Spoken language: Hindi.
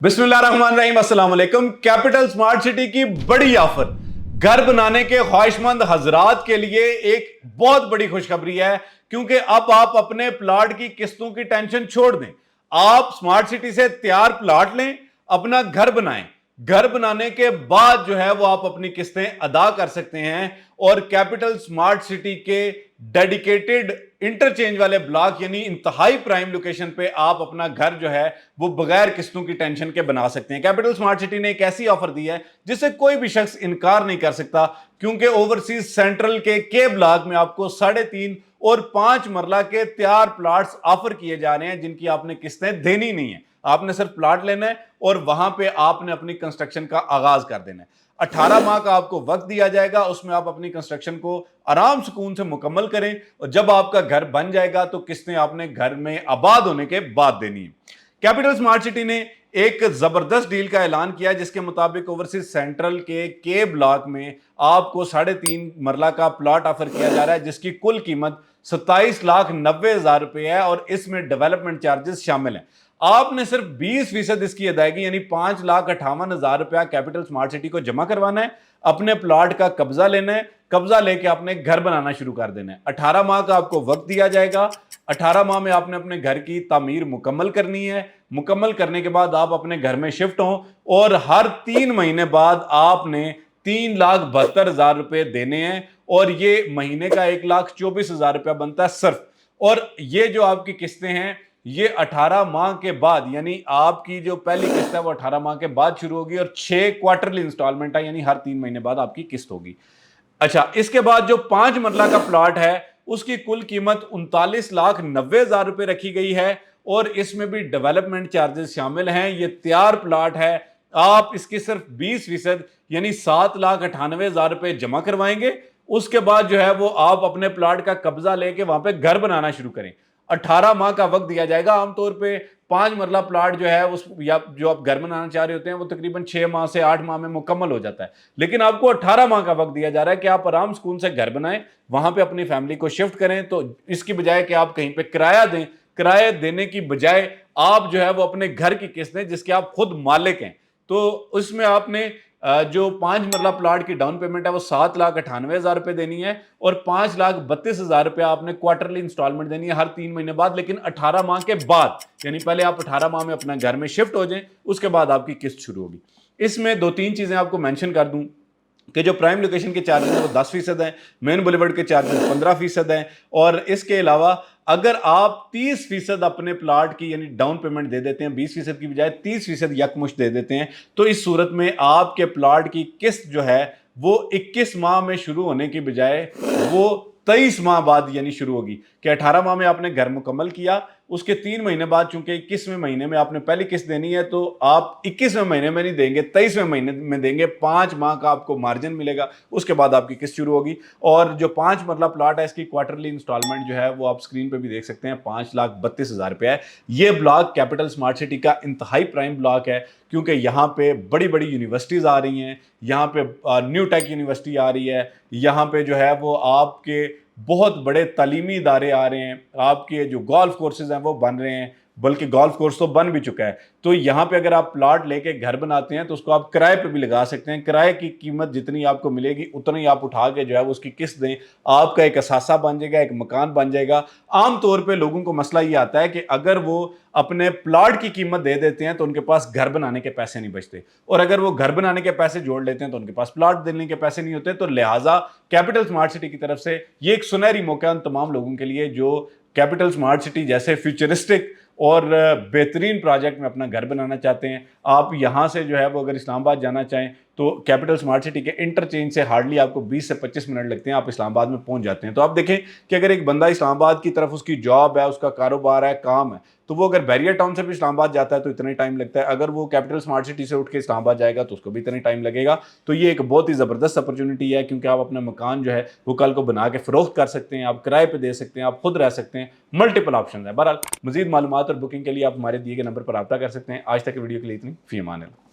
बिस्मिल्लाहिर्रहमानिर्रहीम, अस्सलाम वालेकुम। कैपिटल स्मार्ट सिटी की बड़ी ऑफर घर बनाने के ख्वाहिशमंद हजरात के लिए एक बहुत बड़ी खुशखबरी है, क्योंकि अब आप अपने प्लाट की किस्तों की टेंशन छोड़ दें। आप स्मार्ट सिटी से तैयार प्लाट लें, अपना घर बनाएं। घर बनाने के बाद जो है वो आप अपनी किस्तें अदा कर सकते हैं और कैपिटल स्मार्ट सिटी के डेडिकेटेड इंटरचेंज वाले ब्लॉक यानी इंतहाई प्राइम लोकेशन पे आप अपना घर जो है वो बगैर किस्तों की टेंशन के बना सकते हैं। कैपिटल स्मार्ट सिटी ने एक ऐसी ऑफर दी है जिसे कोई भी शख्स इनकार नहीं कर सकता, क्योंकि ओवरसीज सेंट्रल के ब्लॉक में आपको 3.5 और 5 मरला के तैयार प्लॉट्स ऑफर किए जा रहे हैं, जिनकी आपने किस्तें देनी नहीं है। आपने सिर्फ प्लॉट लेना है और वहां पे आपने अपनी कंस्ट्रक्शन का आगाज कर देना है। 18 माह का आपको वक्त दिया जाएगा, उसमें आप अपनी कंस्ट्रक्शन को आराम सुकून से मुकम्मल करें और जब आपका घर बन जाएगा तो किस्तें आपने घर में आबाद होने के बाद देनी है। कैपिटल स्मार्ट सिटी ने एक जबरदस्त डील का ऐलान किया, जिसके मुताबिक ओवरसीज सेंट्रल के ब्लॉक में आपको 3.5 मरला का प्लॉट ऑफर किया जा रहा है, जिसकी कुल कीमत 27,90,000 रुपए है और इसमें डेवलपमेंट चार्जेस शामिल हैं। आपने सिर्फ 20% इसकी अदायगी यानी 5,58,000 रुपया कैपिटल स्मार्ट सिटी को जमा करवाना है, अपने प्लॉट का कब्जा लेना है, कब्जा लेके आपने घर बनाना शुरू कर देना है। 18 माह का आपको वक्त दिया जाएगा। 18 माह में आपने अपने घर की तामीर मुकम्मल करनी है। मुकम्मल करने के बाद आप अपने घर में शिफ्ट हों और हर 3 महीने बाद आपने 3,72,000 रुपए देने हैं और ये महीने का 1,24,000 रुपया बनता है सिर्फ। और ये जो आपकी किस्तें हैं ये 18 माह के बाद यानी आपकी जो पहली किस्त है वो 18 माह के बाद शुरू होगी और 6 क्वार्टरली इंस्टॉलमेंट है यानी हर 3 महीने बाद आपकी किस्त होगी। अच्छा, इसके बाद जो 5 मरला का प्लॉट है उसकी कुल कीमत 39,90,000 रुपए रखी गई है और इसमें भी डेवलपमेंट चार्जेस शामिल हैं। ये तैयार प्लॉट है, आप इसकी सिर्फ 20% यानी 7,98,000 रुपए जमा करवाएंगे। उसके बाद जो है वो आप अपने प्लॉट का कब्जा लेके वहां पे घर बनाना शुरू करें। 18 माह का वक्त दिया जाएगा। आमतौर पे 5 मरला प्लॉट जो है उस या जो आप घर बनाना चाह रहे होते हैं वो तकरीबन 6 माह से 8 माह में मुकम्मल हो जाता है, लेकिन आपको 18 माह का वक्त दिया जा रहा है कि आप आराम सुकून से घर बनाएं, वहां पे अपनी फैमिली को शिफ्ट करें। तो इसकी बजाय कि आप कहीं पे किराया दें, किराया देने की बजाय आप जो है वो अपने घर की किस्त दें जिसके आप खुद मालिक हैं। तो उसमें आपने जो 5 मरला प्लॉट की डाउन पेमेंट है वो 7,98,000 रुपए देनी है और 5,32,000 रुपए आपने क्वार्टरली इंस्टॉलमेंट देनी है हर 3 महीने बाद, लेकिन 18 माह के बाद। यानी पहले आप 18 माह में अपना घर में शिफ्ट हो जाएं, उसके बाद आपकी किस्त शुरू होगी। इसमें 2-3 चीजें आपको मेंशन कर दूं कि जो प्राइम लोकेशन के चार्जेस हैं वो 10% हैं, मेन बुलेवर्ड के चार्जेस 15% हैं और इसके अलावा अगर आप 30% अपने प्लाट की यानी डाउन पेमेंट दे देते हैं, 20% की बजाय 30% यकमुश्त दे देते हैं, तो इस सूरत में आपके प्लाट की किस्त जो है वो 21 माह में शुरू होने की बजाय वो 23 माह बाद यानी शुरू होगी। कि 18 माह में आपने घर मुकम्मल किया, उसके 3 महीने बाद चूंकि 21वें महीने में आपने पहली किस्त देनी है तो आप 21वें महीने में नहीं देंगे, 23वें महीने में देंगे। 5 माह का आपको मार्जिन मिलेगा, उसके बाद आपकी किस्त शुरू होगी। और जो 5 मरला प्लॉट है इसकी क्वार्टरली इंस्टॉलमेंट जो है वो आप स्क्रीन पे भी देख सकते हैं, 5,32,000 रुपया है। ये ब्लॉक कैपिटल स्मार्ट सिटी का इंतहाई प्राइम ब्लॉक है, क्योंकि यहाँ पे बड़ी बड़ी यूनिवर्सिटीज़ आ रही हैं, यहाँ पे न्यू टेक यूनिवर्सिटी आ रही है, यहाँ पे जो है वो आपके बहुत बड़े तालीमी इदारे आ रहे हैं, आपके जो गोल्फ कोर्सेज हैं वो बन रहे हैं, बल्कि गोल्फ कोर्स तो बन भी चुका है। तो यहाँ पे अगर आप प्लॉट लेके घर बनाते हैं तो उसको आप किराए पे भी लगा सकते हैं। किराए की कीमत जितनी आपको मिलेगी उतनी आप उठा के जो है उसकी किस्त दें, आपका एक असासा बन जाएगा, एक मकान बन जाएगा। आमतौर पे लोगों को मसला ये आता है कि अगर वो अपने प्लॉट की कीमत दे देते हैं तो उनके पास घर बनाने के पैसे नहीं बचते, और अगर वो घर बनाने के पैसे जोड़ लेते हैं तो उनके पास प्लॉट देने के पैसे नहीं होते। तो लिहाजा कैपिटल स्मार्ट सिटी की तरफ से ये एक सुनहरी मौका उन तमाम लोगों के लिए जो कैपिटल स्मार्ट सिटी जैसे फ्यूचरिस्टिक और बेहतरीन प्रोजेक्ट में अपना घर बनाना चाहते हैं। आप यहाँ से जो है वो अगर इस्लामाबाद जाना चाहें तो कैपिटल स्मार्ट सिटी के इंटरचेंज से हार्डली आपको 20 से 25 मिनट लगते हैं, आप इस्लामाबाद में पहुंच जाते हैं। तो आप देखें कि अगर एक बंदा इस्लामाबाद की तरफ उसकी जॉब है, उसका कारोबार है, काम है, तो वो अगर बैरियर टाउन से भी इस्लामाबाद जाता है तो इतना ही टाइम लगता है। अगर वो कैपिटल स्मार्ट सिटी से उठ के इस्लामाबाद जाएगा तो उसको भी इतना ही टाइम लगेगा। तो ये एक बहुत ही ज़बरदस्त अपॉर्चुनिटी है, क्योंकि आप अपना मकान जो है वो कल को बना के फ़रोख्त कर सकते हैं, आप किराए पर दे सकते हैं, आप खुद रह सकते हैं। मल्टीपल ऑप्शन है। बहरहाल मजीद मालूमात और बुकिंग के लिए आप हमारे दिए गए नंबर पर रब्ता कर सकते हैं। आज तक की वीडियो के लिए इतनी, फी अमान अल्लाह।